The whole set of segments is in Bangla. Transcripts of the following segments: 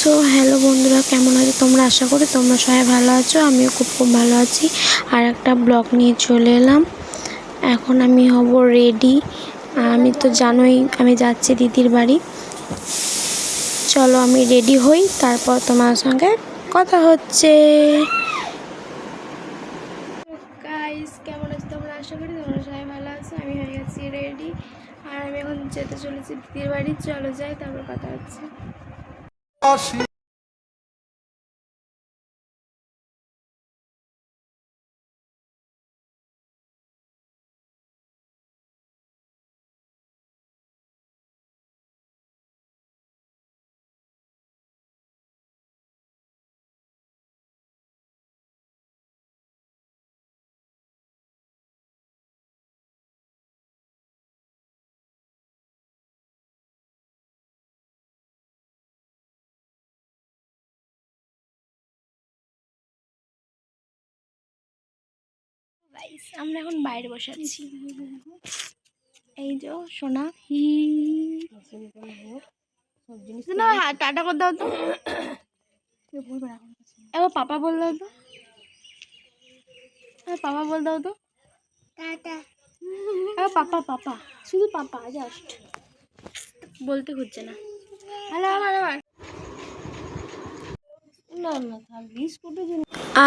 সো হ্যালো বন্ধুরা, কেমন আছো তোমরা? আশা করি তোমরা সবাই ভালো আছো। আমিও খুব ভালো আছি। আর একটা ব্লগ নিয়ে চলে এলাম। এখন আমি হব রেডি। আমি তো জানোই আমি যাচ্ছি দিদির বাড়ি। চলো আমি রেডি হই, তারপর তোমার সঙ্গে কথা হচ্ছে। গাইস, কেমন আছো তোমরা? আশা করি তোমরা সবাই ভালো আছো। আমি হয়ে গেছি রেডি, আর আমি এখন যেতে চলেছি দিদির বাড়ি। চলো যাই, তারপর কথা হচ্ছে। গাইস, আমরা এখন বাইরে বসে আছি। এই যে সোনা না, টাটা করে দাও তো। এবার পাপা বল দাও তো। পাপা বল দাও তো। টাটা। পাপা পাপা, শুধু পাপা, জাস্ট বলতে হচ্ছে না। হ্যালো আমার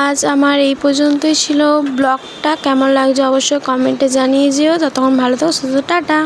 আজ আমার এই পর্যন্তই ছিল ব্লগটা। কেমন লাগছে অবশ্যই কমেন্টে জানিয়ে যেও। ততক্ষণ ভালো থাকো, শুধু টাটা।